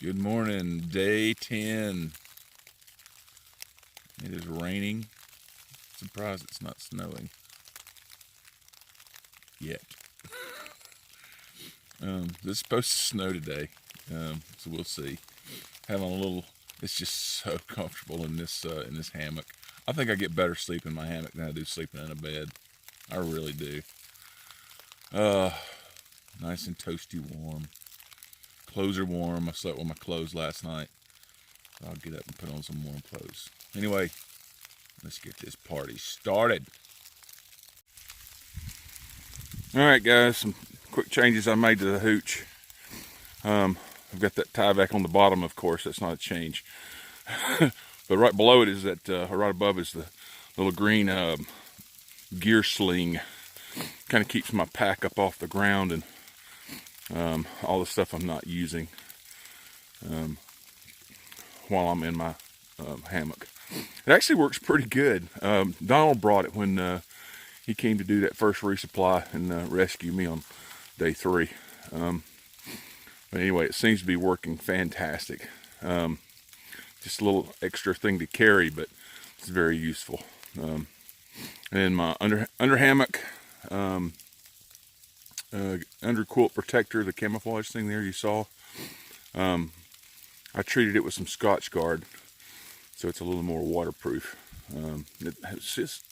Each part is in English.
Good morning, day 10. It is raining. Surprised it's not snowing yet. This is supposed to snow today, so we'll see. Having a little, it's just so comfortable in this hammock. I think I get better sleep in my hammock than I do sleeping in a bed. I really do. Nice and toasty warm. Clothes are warm. I slept with my clothes last night. So I'll get up and put on some warm clothes. Anyway, let's get this party started. All right, guys, some quick changes I made to the hooch. I've got that tie back on the bottom, of course. That's not a change. But right below it is that, right above is the little green gear sling. Kind of keeps my pack up off the ground and all the stuff I'm not using while I'm in my hammock. It actually works pretty good. Donald brought it when he came to do that first resupply and rescue me on day 3. But anyway, it seems to be working fantastic. Just a little extra thing to carry, but it's very useful. And then my under hammock, under quilt protector, the camouflage thing there you saw, I treated it with some Scotch Guard so it's a little more waterproof. It's just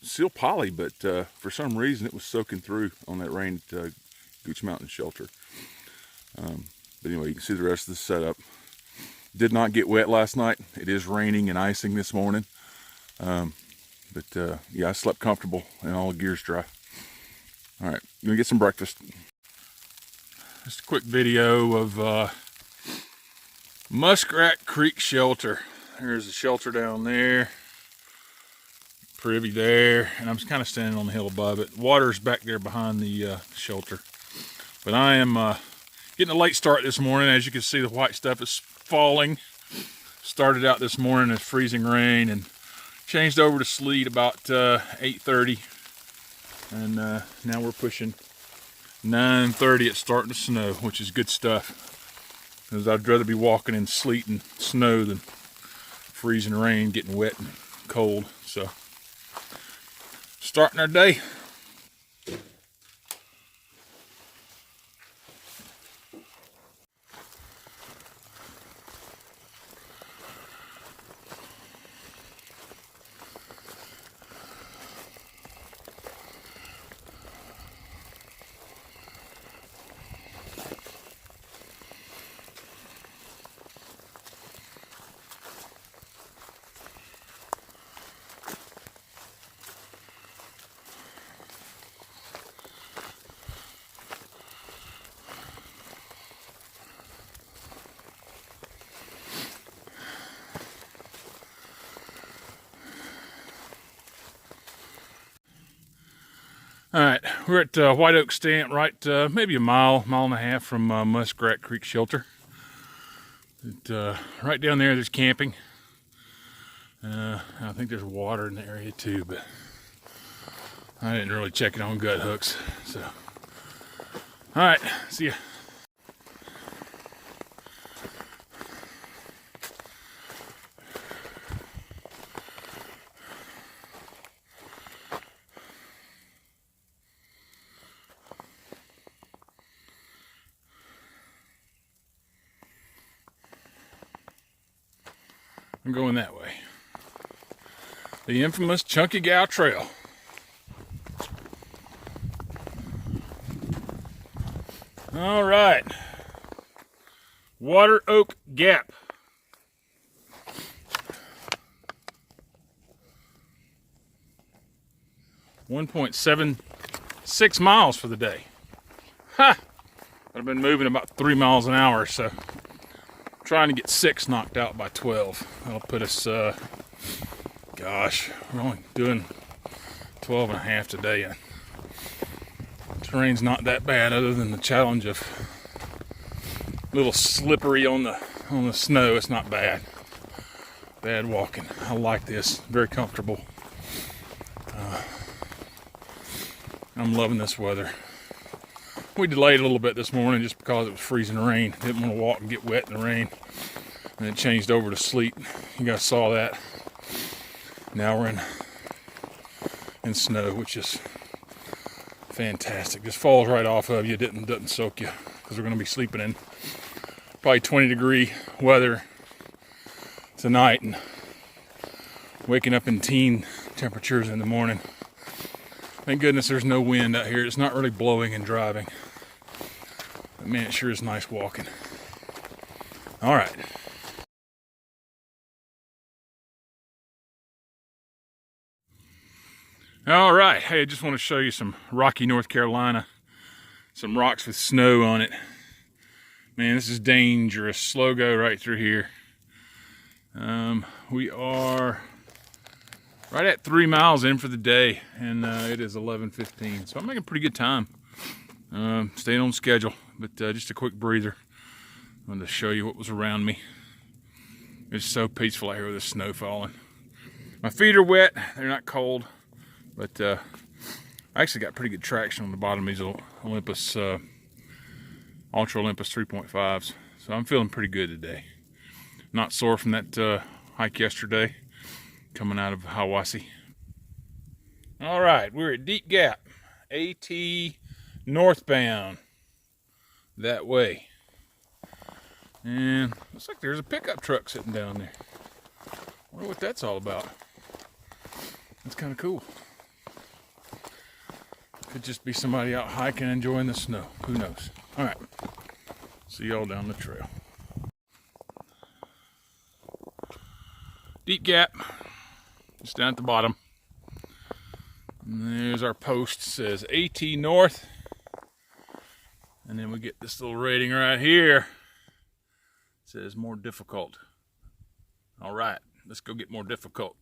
steel poly, but for some reason it was soaking through on that rain at Gooch Mountain Shelter. But anyway, you can see the rest of the setup. Did not get wet last night. It is raining and icing this morning. But yeah, I slept comfortable and all the gear's dry. All right, gonna get some breakfast. Just a quick video of Muskrat Creek Shelter. There's the shelter down there, privy there, and I'm just kind of standing on the hill above it. Water's back there behind the shelter. But I am getting a late start this morning. As you can see, the white stuff is falling. Started out this morning as freezing rain and changed over to sleet about 8:30. And now we're pushing 9:30. It's starting to snow, which is good stuff. Because I'd rather be walking in sleet and snow than freezing rain, getting wet and cold. So, starting our day. All right, we're at White Oak Stand, right maybe a mile and a half from Muskrat Creek Shelter. Right down there, there's camping. I think there's water in the area too, but I didn't really check it on gut hooks. So, all right, see ya. I'm going that way. The infamous Chunky Gal Trail. All right. Water Oak Gap. .76 miles for the day. Ha! I've been moving about 3 miles an hour, so trying to get 6 knocked out by 12. That'll put us, gosh, we're only doing 12 and a half today. And terrain's not that bad, other than the challenge of a little slippery on the snow. It's not bad. Bad walking. I like this. Very comfortable. I'm loving this weather. We delayed a little bit this morning just because it was freezing rain. Didn't want to walk and get wet in the rain. And it changed over to sleet. You guys saw that. Now we're in snow, which is fantastic. Just falls right off of you. Doesn't soak you, because we're going to be sleeping in probably 20-degree weather tonight and waking up in teen temperatures in the morning. Thank goodness there's no wind out here. It's not really blowing and driving. But man, it sure is nice walking. All right. All right. Hey, I just want to show you some rocky North Carolina. Some rocks with snow on it. Man, this is dangerous. Slow go right through here. We are right at 3 miles in for the day, and it is 11:15. So I'm making pretty good time. Staying on schedule, but just a quick breather. I wanted to show you what was around me. It's so peaceful out here with the snow falling. My feet are wet. They're not cold, but I actually got pretty good traction on the bottom of these Olympus, Ultra Olympus 3.5s. So I'm feeling pretty good today. Not sore from that hike yesterday, coming out of Hiwassee. All right, we're at Deep Gap, AT northbound, that way. And looks like there's a pickup truck sitting down there. Wonder what that's all about. That's kind of cool. Could just be somebody out hiking, enjoying the snow. Who knows? All right, see y'all down the trail. Deep Gap, just down at the bottom. And there's our post, says AT North. And then we get this little rating right here. It says more difficult. All right, let's go get more difficult.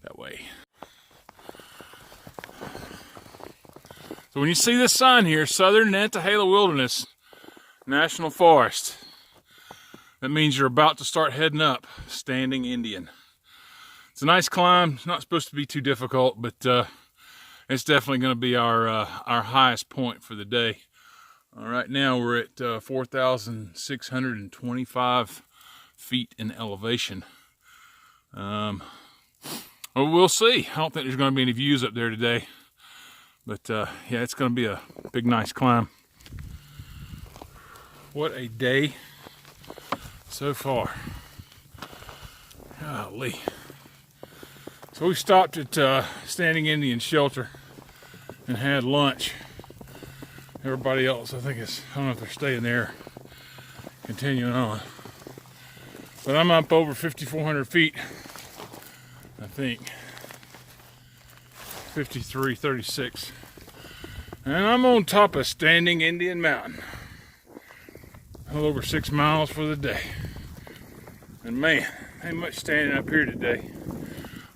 That way. So when you see this sign here, Southern Nantahala Wilderness National Forest, that means you're about to start heading up Standing Indian. It's a nice climb. It's not supposed to be too difficult, but it's definitely going to be our highest point for the day. Right now we're at 4,625 feet in elevation. Well, we'll see. I don't think there's going to be any views up there today, but yeah, it's going to be a big, nice climb. What a day so far. Golly. So we stopped at Standing Indian Shelter and had lunch. Everybody else, I think, I don't know if they're staying there, continuing on. But I'm up over 5,400 feet, I think. 5336. And I'm on top of Standing Indian Mountain. A little over 6 miles for the day. And man, ain't much standing up here today.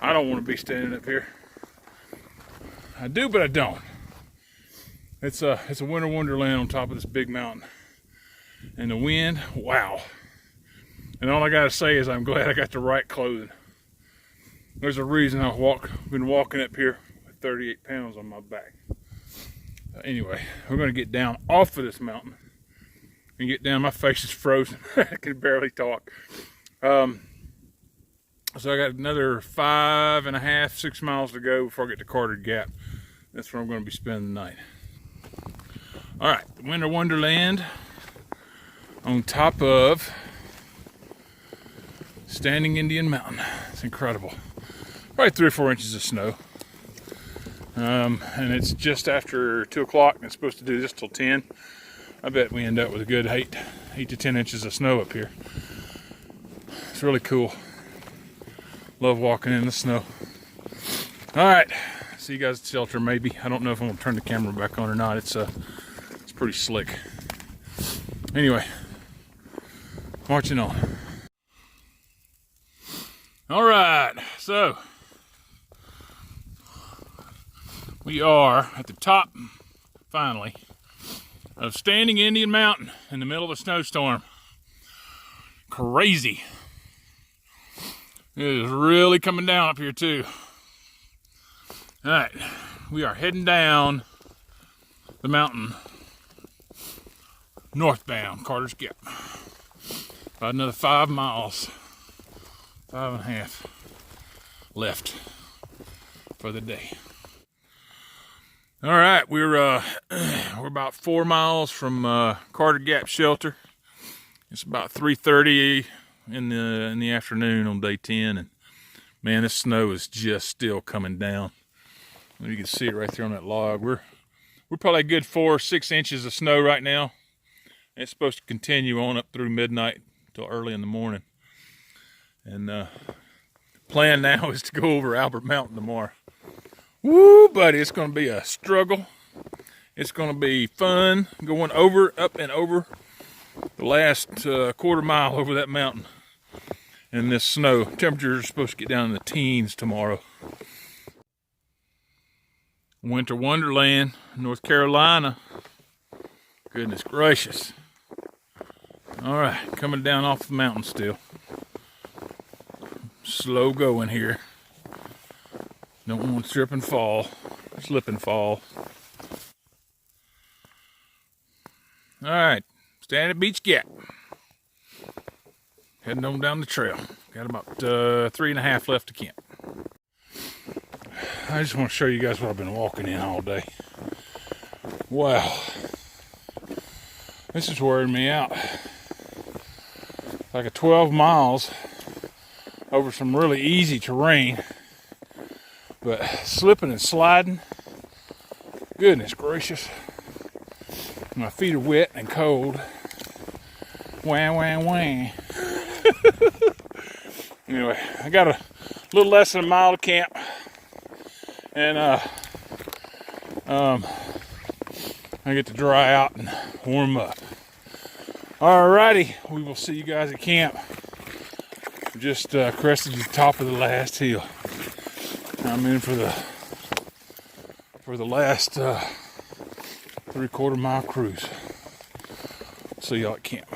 I don't want to be standing up here. I do, but I don't. It's a winter wonderland on top of this big mountain. And the wind, wow. And all I gotta say is I'm glad I got the right clothing. There's a reason I've been walking up here with 38 pounds on my back. Anyway, we're gonna get down off of this mountain and get down. My face is frozen. I can barely talk. So I got another 5.5, 6 miles to go before I get to Carter Gap. That's where I'm going to be spending the night. All right, Winter Wonderland on top of Standing Indian Mountain. It's incredible. Probably 3 or 4 inches of snow. And it's just after 2 o'clock, and it's supposed to do this till 10. I bet we end up with a good 8 to 10 inches of snow up here. It's really cool. Love walking in the snow. All right, see you guys at the shelter maybe. I don't know if I'm gonna turn the camera back on or not. It's pretty slick. Anyway, marching on. All right, so we are at the top, finally, of Standing Indian Mountain in the middle of a snowstorm. Crazy. It is really coming down up here too. All right, we are heading down the mountain northbound, Carter's Gap. About another 5 miles, 5.5 left for the day. All right, we're about 4 miles from Carter Gap Shelter. It's about 3:30 in the afternoon on day 10, and man, this snow is just still coming down. You can see it right there on that log. We're probably a good 4 or 6 inches of snow right now. It's supposed to continue on up through midnight till early in the morning. And plan now is to go over Albert Mountain tomorrow. Woo, buddy, it's going to be a struggle. It's going to be fun going up and over the last quarter mile over that mountain in this snow. Temperatures are supposed to get down in the teens tomorrow. Winter Wonderland, North Carolina. Goodness gracious. All right, coming down off the mountain still. Slow going here. Don't want to slip and fall. All right, standing at Beach Gap. Heading on down the trail. Got about 3.5 left to camp. I just want to show you guys what I've been walking in all day. Wow. This is wearing me out. Like a 12 miles over some really easy terrain, but slipping and sliding. Goodness gracious. My feet are wet and cold. Wah, wah, wah. Anyway, I got a little less than a mile to camp. And I get to dry out and warm up. Alrighty, we will see you guys at camp. Just crested the top of the last hill. I'm in for the last 3/4 mile cruise. See y'all at camp.